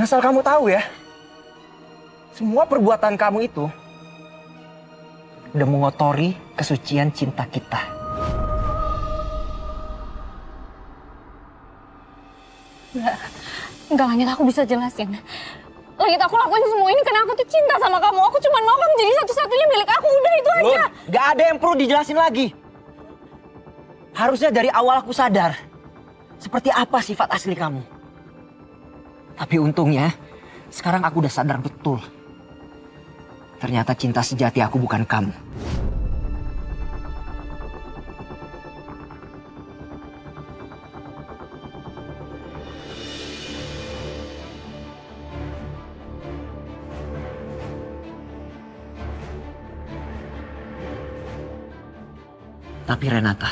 Dan asal kamu tahu ya, semua perbuatan kamu itu udah mengotori kesucian cinta kita. Enggak, Langit, aku bisa jelasin. Langit, aku lakuin semua ini karena aku tuh cinta sama kamu. Aku cuma mau kamu jadi satu-satunya milik aku. Udah, itu aja. Gak ada yang perlu dijelasin lagi. Harusnya dari awal aku sadar seperti apa sifat asli kamu. Tapi untungnya sekarang aku udah sadar betul. Ternyata cinta sejati aku bukan kamu. Tapi Renata,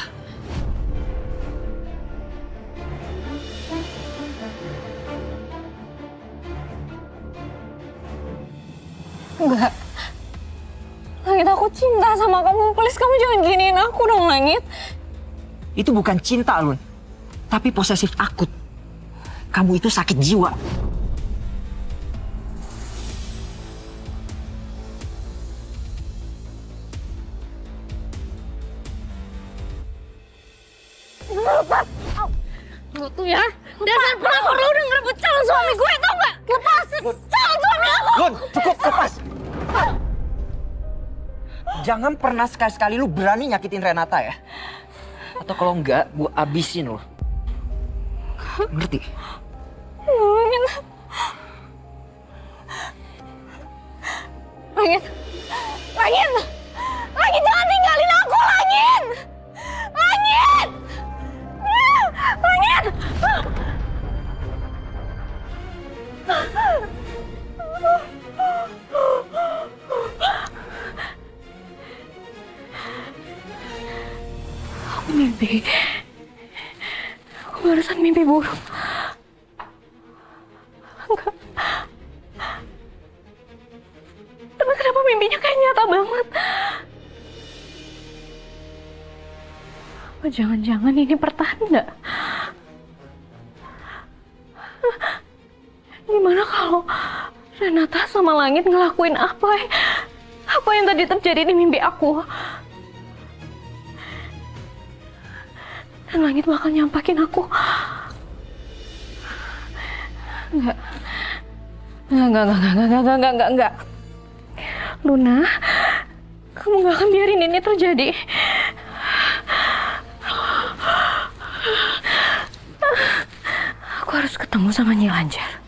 Enggak. Langit, aku cinta sama kamu. Please, kamu jangan giniin aku dong, Langit. itu bukan cinta, Lun. Tapi posesif akut. Kamu itu sakit jiwa. Lepas! Lu tuh ya, dasar pelakor, lu udah ngerebut calon suami gue, tau gak? Lepas! Calon suami aku! Lun, cukup, lepas. Jangan pernah sekali-sekali lu berani nyakitin Renata ya. Atau kalau enggak, gue abisin lo. Ngerti? Langit. Langit. Langit. Langit, jangan tinggalin aku, Langit. Langit. Langit. Aku mimpi. Aku barusan mimpi buruk. Enggak. Tapi kenapa mimpinya kayak nyata banget? Apa jangan-jangan ini pertanda? Gimana kalau Renata sama Langit ngelakuin apa yang tadi terjadi di mimpi aku? Dan Langit bakal nyampakin aku. Enggak. Luna, kamu gak akan biarin ini terjadi. Aku harus ketemu sama Nyi Lanjar.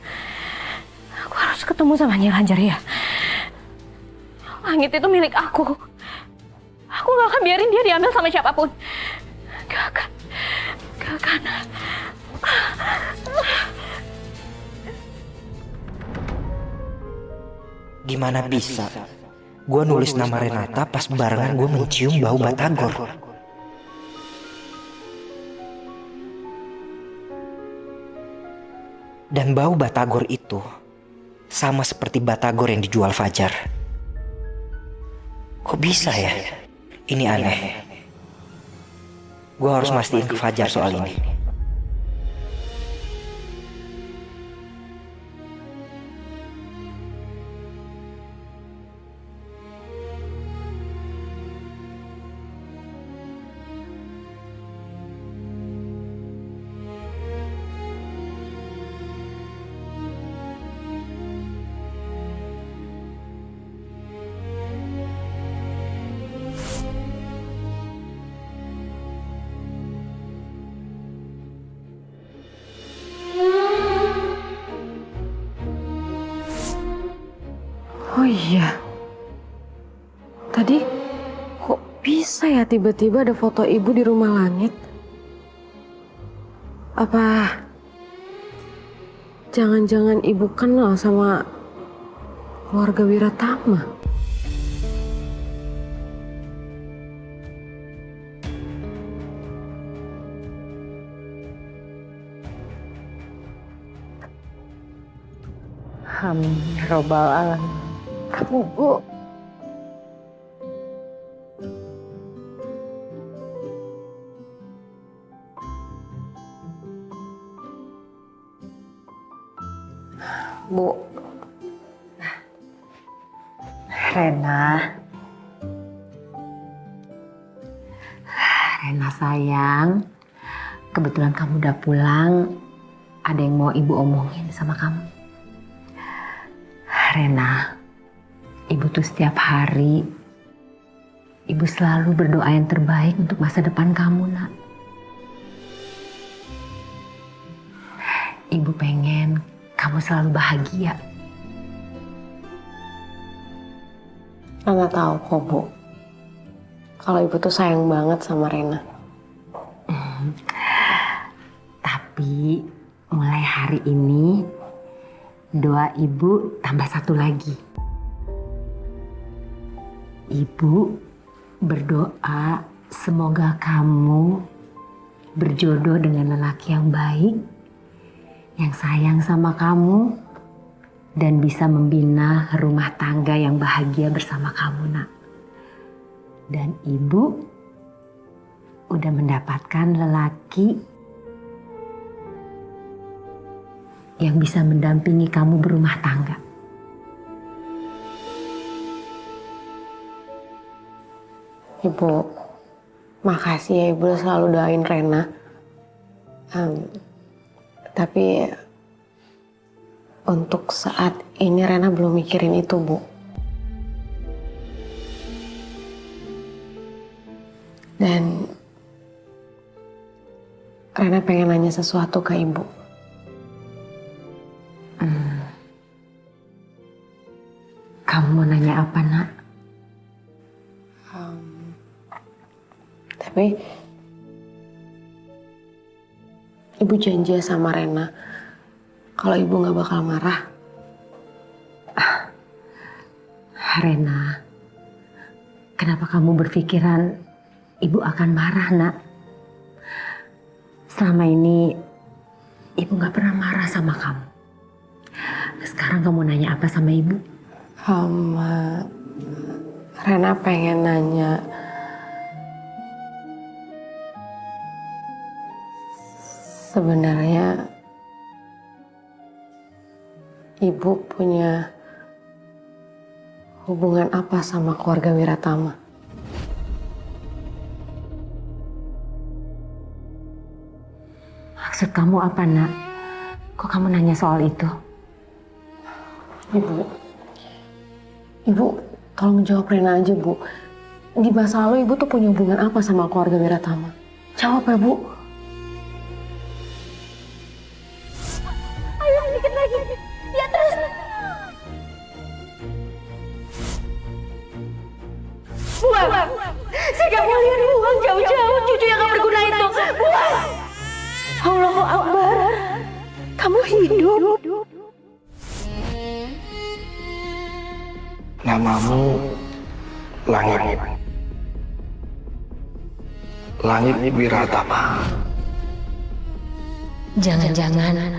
Aku harus ketemu sama Nyi Lanjar, ya. Langit itu milik aku. Aku gak akan biarin dia diambil sama siapapun. Gak akan. Gimana bisa? Gue nulis nama Renata pas barengan gue mencium bau batagor. Dan bau batagor itu sama seperti batagor yang dijual Fajar. Kok bisa ya? Ini aneh. Gue harus mastiin ke Fajar soal ini. Oh iya, tadi kok bisa ya tiba-tiba ada foto ibu di rumah Langit? Apa jangan-jangan ibu kenal sama keluarga Wiratama? Amin, ya robbal alamin. Bu. Bu. Rena. Rena sayang, kebetulan kamu udah pulang. Ada yang mau ibu omongin sama kamu. Rena, ibu tuh setiap hari, ibu selalu berdoa yang terbaik untuk masa depan kamu, nak. Ibu pengen kamu selalu bahagia. Rena tahu kok, Bu. Kalau ibu tuh sayang banget sama Rena. Tapi mulai hari ini doa ibu tambah satu lagi. Ibu berdoa semoga kamu berjodoh dengan lelaki yang baik, yang sayang sama kamu, dan bisa membina rumah tangga yang bahagia bersama kamu, nak. Dan ibu udah mendapatkan lelaki yang bisa mendampingi kamu berumah tangga. Ibu, makasih ya Ibu selalu doain Rena. Tapi untuk saat ini Rena belum mikirin itu, Bu. Dan Rena pengen nanya sesuatu ke Ibu. Kamu mau nanya apa, nak? Tapi Ibu janji sama Rena kalau Ibu nggak bakal marah. Rena, kenapa kamu berpikiran ibu akan marah, nak? Selama ini ibu nggak pernah marah sama kamu. Sekarang kamu nanya apa sama ibu? Rena pengen nanya, sebenarnya Ibu punya hubungan apa sama keluarga Wiratama? Maksud kamu apa, nak? Kok kamu nanya soal itu? Ibu tolong jawab Rena aja, Bu. Di masa lalu Ibu tuh punya hubungan apa sama keluarga Wiratama? Jawab ya, Bu. Ayo sedikit lagi. Ya terus. Buang. Saya gak mau lihat buang jauh-jauh cucu yang gak berguna itu. Buang. Allahu Akbar. Kamu hidup. Namamu Langit. Langit Wiratama. Jangan-jangan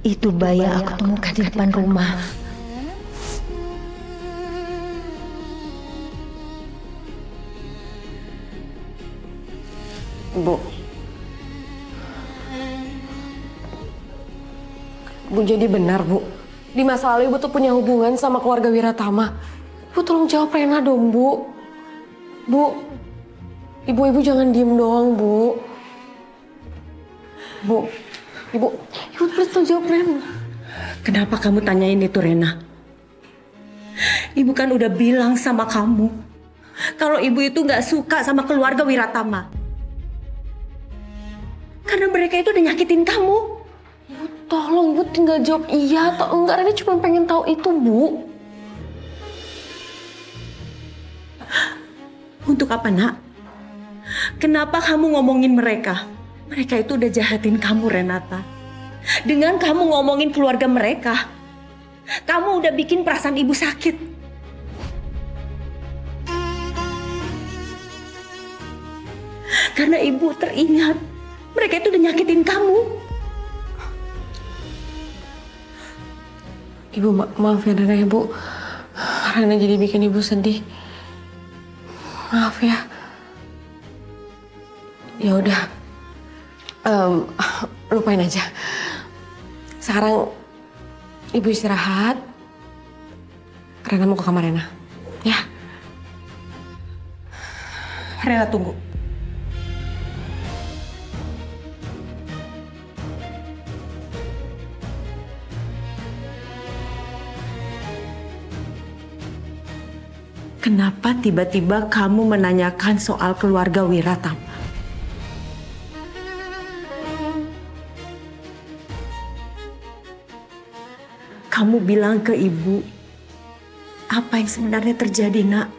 itu bayi yang aku temukan di depan rumah. Bu, jadi benar, Bu. Di masa lalu Ibu tuh punya hubungan sama keluarga Wiratama. Ibu tolong jawab Rena dong, Bu. Bu, Ibu jangan diem doang, Bu. Ibu please tolong jawab Rena. Kenapa kamu tanyain itu, Rena? Ibu kan udah bilang sama kamu kalau ibu itu nggak suka sama keluarga Wiratama. Karena mereka itu udah nyakitin kamu. Ibu tolong, Ibu tinggal jawab iya atau enggak. Rena cuma pengen tahu itu, Bu. Untuk apa, nak? Kenapa kamu ngomongin mereka? Mereka itu udah jahatin kamu, Renata. Dengan kamu ngomongin keluarga mereka, kamu udah bikin perasaan ibu sakit. Karena ibu teringat mereka itu udah nyakitin kamu. Ibu maaf ya Rena, Ibu. Rena jadi bikin Ibu sedih. Maaf ya. Ya udah. Lupain aja. Sekarang Ibu istirahat. Rena mau ke kamar Rena. Ya. Rena tunggu. Kenapa tiba-tiba kamu menanyakan soal keluarga Wiratama? Kamu bilang ke ibu apa yang sebenarnya terjadi, nak?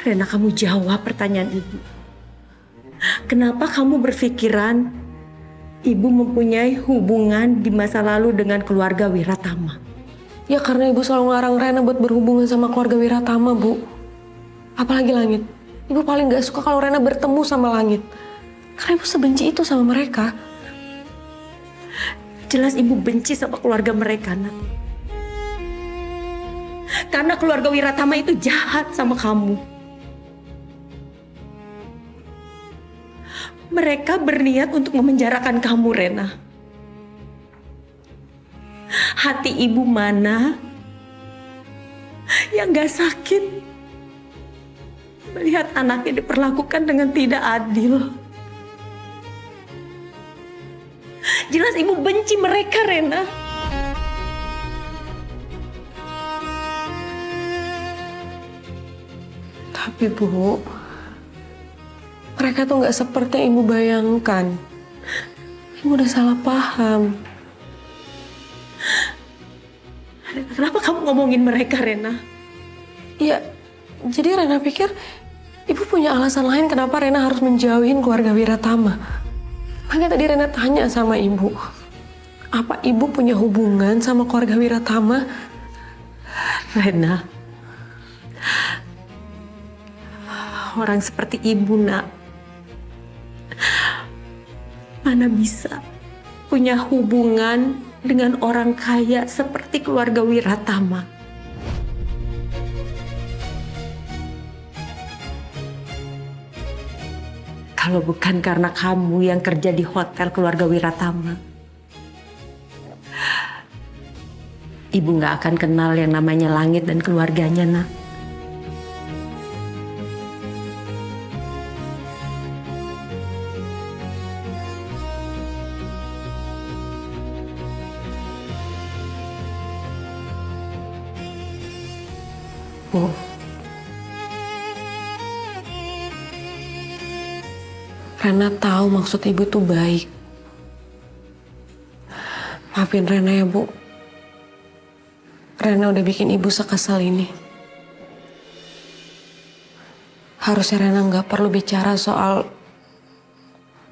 Rena, kamu jawab pertanyaan ibu. Kenapa kamu berpikiran ibu mempunyai hubungan di masa lalu dengan keluarga Wiratama? Ya karena ibu selalu ngelarang Rena buat berhubungan sama keluarga Wiratama, Bu. Apalagi Langit. Ibu paling gak suka kalau Rena bertemu sama Langit. Karena ibu sebenci itu sama mereka. Jelas ibu benci sama keluarga mereka, nak. Karena keluarga Wiratama itu jahat sama kamu. Mereka berniat untuk memenjarakan kamu, Rena. Hati ibu mana yang gak sakit melihat anaknya diperlakukan dengan tidak adil? Jelas ibu benci mereka, Rena. Tapi Bu, mereka tuh gak seperti yang ibu bayangkan. Ibu udah salah paham. Kenapa kamu ngomongin mereka, Rena? Ya, jadi Rena pikir ibu punya alasan lain kenapa Rena harus menjauhin keluarga Wiratama. Makanya tadi Rena tanya sama ibu, apa ibu punya hubungan sama keluarga Wiratama? Rena, orang seperti ibu, nak, mana bisa punya hubungan dengan orang kaya seperti keluarga Wiratama. Kalau bukan karena kamu yang kerja di hotel keluarga Wiratama, ibu nggak akan kenal yang namanya Langit dan keluarganya, nak. Bu, Rena tahu maksud ibu tuh baik. Maafin Rena ya, Bu. Rena udah bikin ibu sekesal ini. Harusnya Rena nggak perlu bicara soal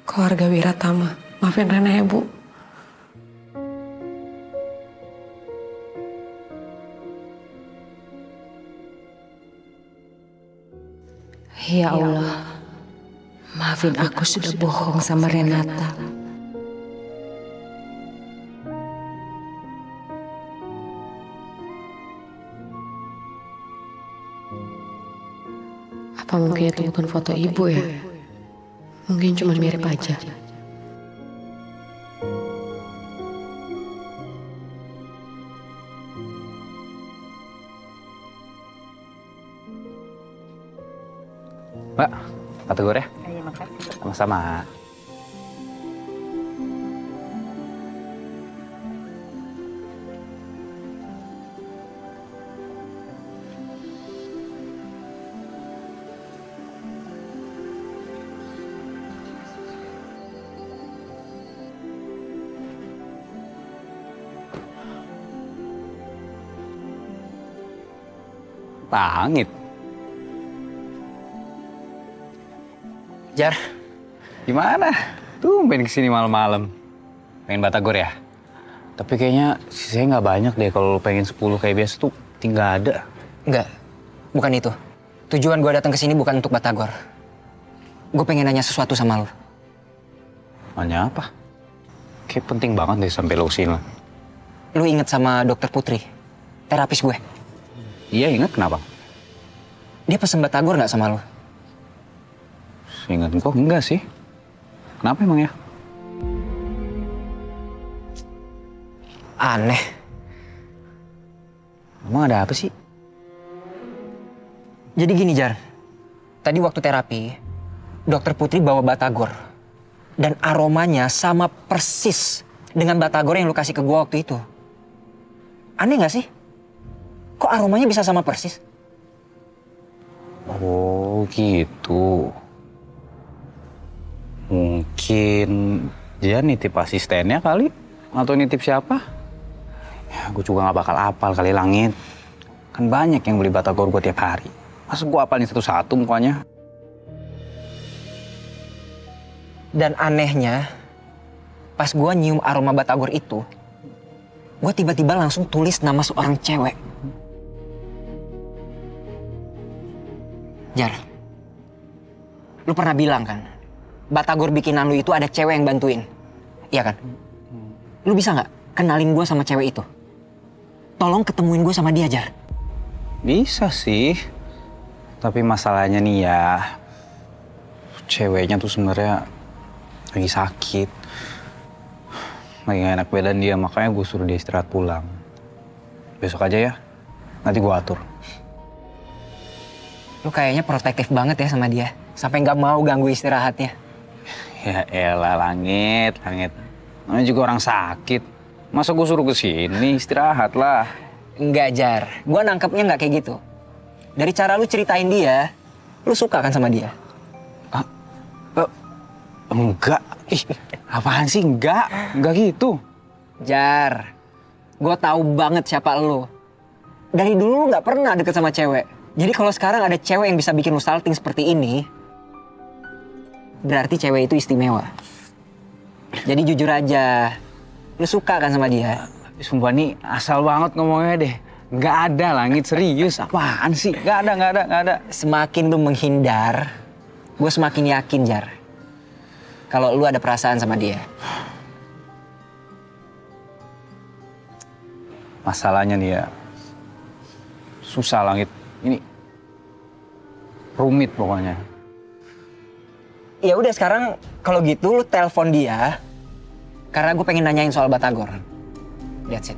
keluarga Wiratama. Maafin Rena ya, Bu. Ya Allah, maafin aku sudah bohong sama Renata. Apa mungkin itu bukan foto ibu ya? Mungkin cuma mirip aja. Mbak, Pak Tegur ya? Iya, makasih. Sama-sama. Langit. Jar, Gimana? Tumben kesini malam-malam. Pengen batagor ya? Tapi kayaknya sisanya nggak banyak deh. Kalau lu pengen 10 kayak biasa tuh tinggal ada. enggak, bukan itu. Tujuan gue datang ke sini bukan untuk batagor. Gue pengen nanya sesuatu sama lu. Nanya apa? Kayak penting banget deh sampai lu kesini. Lu inget sama dokter Putri, terapis gue? Iya inget, kenapa? Dia pesen batagor nggak sama lu? Ingat kok enggak sih. Kenapa emang ya? Aneh. Emang ada apa sih? Jadi gini, Jar. Tadi waktu terapi, dokter Putri bawa batagor. Dan aromanya sama persis dengan batagor yang lu kasih ke gua waktu itu. Aneh gak sih? Kok aromanya bisa sama persis? Oh gitu. Mungkin dia nitip asistennya kali? Atau nitip siapa? Ya gue juga gak bakal apal kali Langit. Kan banyak yang beli batagor gue tiap hari. Masa gue apalin satu-satu mukanya? Dan anehnya, pas gua nyium aroma batagor itu, gua tiba-tiba langsung tulis nama seorang cewek. Jar, lu pernah bilang kan, batagor bikinan lu itu ada cewek yang bantuin. Iya kan? Lu bisa nggak kenalin gua sama cewek itu? Tolong ketemuin gua sama dia, Jar. Bisa sih. Tapi masalahnya nih ya, ceweknya tuh sebenarnya lagi sakit. Lagi gak enak badan dia, makanya gue suruh dia istirahat pulang. Besok aja ya, nanti gue atur. Lu kayaknya protektif banget ya sama dia. Sampai nggak mau ganggu istirahatnya. Ya elah Langit. Namanya juga orang sakit. Masa gue suruh ke sini, istirahat lah. Enggak, Jar. Gua nangkepnya nggak kayak gitu. Dari cara lu ceritain dia, lu suka kan sama dia? Enggak. Ih, apaan sih? Enggak gitu. Jar, gue tahu banget siapa lu. Dari dulu lu nggak pernah deket sama cewek. Jadi kalau sekarang ada cewek yang bisa bikin lu salting seperti ini, berarti cewek itu istimewa. Jadi jujur aja, lu suka kan sama dia? Sumpah nih, asal banget ngomongnya deh. Enggak ada Langit, serius. Apaan sih? Enggak ada. Semakin lu menghindar, gue semakin yakin, Jar. Kalau lu ada perasaan sama dia. Masalahnya nih ya, susah Langit. Ini rumit pokoknya. Ya udah sekarang kalau gitu lu telepon dia, karena gue pengen nanyain soal batagor. That's it.